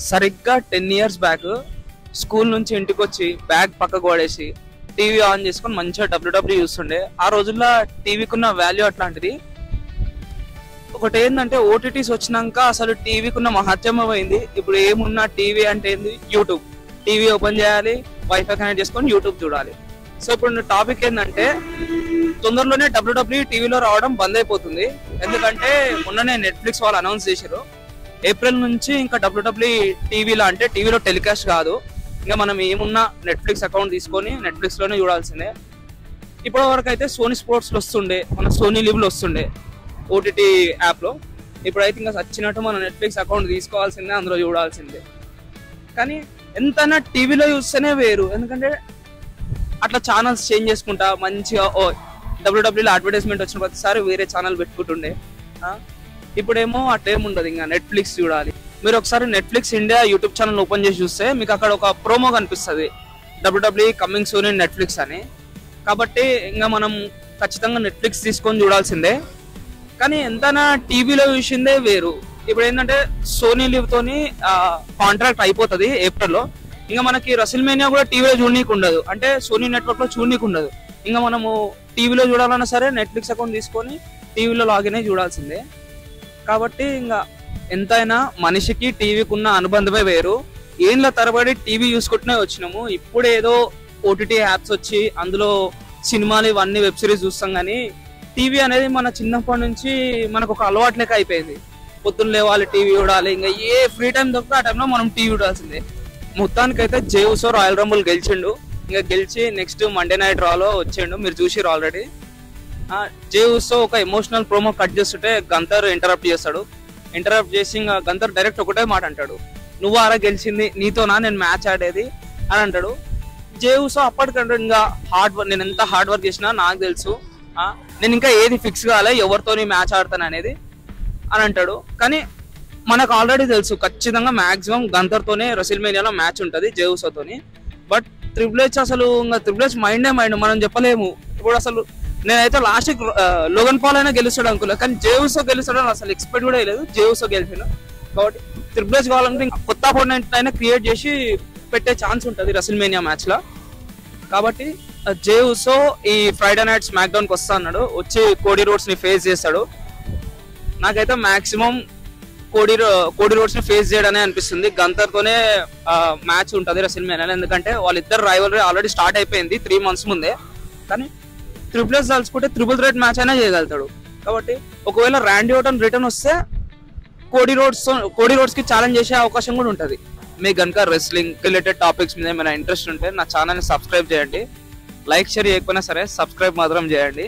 సరిగ్గా 10 years back school నుంచి ఇంటికి వచ్చి బ్యాగ్ పక్కకు పడేసి టీవీ ఆన్ చేసుకొని మంచిగా డబ్ల్యూడబ్ల్యూ చూస్తుండే. ఆ రోజుల్లో టీవీకి ఉన్న వాల్యూ అట్లాంటిది. ఒకటి ఏంటంటే ఓటీటీస్ వచ్చినాక అసలు టీవీకి ఉన్న మహత్యం పోయింది. ఇప్పుడు ఏమున్నా టీవీ అంటే ఏంది, యూట్యూబ్. టీవీ ఓపెన్ చేయాలి, వైఫై కనెక్ట్ చేసుకొని యూట్యూబ్ చూడాలి. సో ఇప్పుడు టాపిక్ ఏంటంటే తొందరలోనే డబ్ల్యూడబ్ల్యూ టీవీలో రావడం బంద్ అయిపోతుంది. ఎందుకంటే మొన్ననే నెట్ఫ్లిక్స్ వాళ్ళు అనౌన్స్ చేశారు, ఏప్రిల్ నుంచి ఇంకా డబ్ల్యూడబ్ల్యూ టీవీలో, అంటే టీవీలో టెలికాస్ట్ కాదు, ఇంకా మనం ఏమున్నా నెట్ఫ్లిక్స్ అకౌంట్ తీసుకొని నెట్ఫ్లిక్స్ లోనే చూడాల్సిందే. ఇప్పటి వరకు అయితే సోనీ స్పోర్ట్స్లో వస్తుండే, మన సోనీ లివ్లో వస్తుండే ఓటీటీ యాప్లో. ఇప్పుడైతే ఇంకా వచ్చినట్టు మనం నెట్ఫ్లిక్స్ అకౌంట్ తీసుకోవాల్సిందే, అందులో చూడాల్సిందే. కానీ ఎంతైనా టీవీలో చూస్తేనే వేరు, ఎందుకంటే అట్లా ఛానల్స్ చేంజ్ చేసుకుంటా మంచిగా డబ్ల్యూడబ్ల్యూలో అడ్వర్టైజ్మెంట్ వచ్చిన ప్రతిసారి వేరే ఛానల్ పెట్టుకుంటుండే. ఇప్పుడేమో అట్లేముండదు, ఇంకా నెట్ఫ్లిక్స్ చూడాలి. మీరు ఒకసారి Netflix India YouTube channel open చేసి చూస్తే మీకు అక్కడ ఒక ప్రోమో కనిపిస్తుంది, WW coming soon in Netflix అని. కాబట్టి ఇంకా మనం ఖచ్చితంగా నెట్ఫ్లిక్స్ తీసుకొని చూడాల్సిందే. కానీ ఎంతైనా టీవీలో చూసిందే వేరు. ఇప్పుడు ఏంటంటే సోనీ లివ్ తోని కాంట్రాక్ట్ అయిపోతుంది ఏప్రిల్లో. ఇంకా మనకి రెసిల్మేనియా కూడా టీవీలో చూడనీకి ఉండదు, అంటే సోనీ నెట్వర్క్ లో చూడనీకి ఉండదు. ఇంకా మనము టీవీలో చూడాలన్నా సరే నెట్ఫ్లిక్స్ అకౌంట్ తీసుకొని టీవీలో లాగిన్ అయి చూడాల్సిందే. కాబట్టి ఇంకా ఎంతైనా మనిషికి టీవీకి ఉన్న అనుబంధమే వేరు. ఏళ్ళ తరబడి టీవీ చూసుకుంటూనే వచ్చినాము. ఇప్పుడు ఏదో ఓటీటీ యాప్స్ వచ్చి అందులో సినిమాలు ఇవన్నీ వెబ్ సిరీస్ చూస్తాం, కానీ టీవీ అనేది మన చిన్నప్పటి నుంచి మనకు ఒక అలవాటు లెక్క అయిపోయింది. పొద్దున్న లేవాలి, టీవీ చూడాలి, ఇంకా ఏ ఫ్రీ టైం దొరికితే ఆ టైంలో మనం టీవీ చూడాల్సిందే. మొత్తానికైతే జే ఉసో రాయల్ రంబుల్ గెలిచిండు. ఇంకా గెలిచి నెక్స్ట్ మండే నైట్ రాలో వచ్చిండు, మీరు చూసిరు ఆల్రెడీ. జే ఉసో ఒక ఎమోషనల్ ప్రోమో కట్ చేస్తుంటే గంతర్ ఇంటరప్ట్ చేస్తాడు. ఇంటరప్ట్ చేసి ఇంకా గంతర్ డైరెక్ట్ ఒకటే మాట అంటాడు, నువ్వు ఆరా గెలిచింది, నీతోనా నేను మ్యాచ్ ఆడేది అని అంటాడు. జే ఉసో అప్పటికంటే ఇంకా నేను ఎంత హార్డ్ వర్క్ చేసినా నాకు తెలుసు, నేను ఇంకా ఏది ఫిక్స్ కాలే ఎవరితో మ్యాచ్ ఆడతాను అనేది అని అంటాడు. కానీ మనకు ఆల్రెడీ తెలుసు ఖచ్చితంగా మాక్సిమం గంతర్తోనే రెసిల్మేనియాలో మ్యాచ్ ఉంటుంది జే ఉసోతోని. బట్ ట్రిపుల్ హెచ్ అసలు ఇంకా ట్రిపుల్ హెచ్ మైండే మైండ్, మనం చెప్పలేము. ఇప్పుడు అసలు నేనైతే లాస్ట్ లోగన్ పాల్ అయినా గెలుస్తాడు అనుకోలేదు, కానీ జే ఉసో గెలుస్తాడు అసలు ఎక్స్పెక్ట్ కూడా లేదు. జే ఉసో గెలిచాడు. కాబట్టి ట్రిపుల్ హెచ్ కావాలంటే కొత్త అపోనెంట్ అయినా క్రియేట్ చేసి పెట్టే ఛాన్స్ ఉంటుంది రెసిల్మేనియా మ్యాచ్ లో. కాబట్టి జే ఉసో ఈ ఫ్రైడే నైట్ స్మాక్ డౌన్ కి వస్తా అన్నాడు, వచ్చి కోడీ రోడ్స్ ని ఫేస్ చేస్తాడు. నాకైతే మాక్సిమం కోడీ రోడ్స్ ని ఫేస్ చేయడమే అనిపిస్తుంది. గంతర్ తోనే మ్యాచ్ ఉంటుంది రెసిల్మేనియాలో, ఎందుకంటే వాళ్ళిద్దరు రైవలరీ ఆల్రెడీ స్టార్ట్ అయిపోయింది 3 months ముందే. కానీ ట్రిపుల్ హెచ్ తలుచుకుంటే ట్రిపుల్ థ్రెట్ మ్యాచ్ అయినా చేయగలుగుతాడు. కాబట్టి ఒకవేళ ర్యాండీ ఓర్టన్ రిటర్న్ వస్తే కోడీ రోడ్స్ కి ఛాలెంజ్ చేసే అవకాశం కూడా ఉంటుంది. మీకు కనుక రెస్లింగ్ రిలేటెడ్ టాపిక్స్ మీద ఏమైనా ఇంట్రెస్ట్ ఉంటే నా ఛానల్ని సబ్స్క్రైబ్ చేయండి. లైక్ షేర్ చేయకపోయినా సరే సబ్స్క్రైబ్ మాత్రం చేయండి.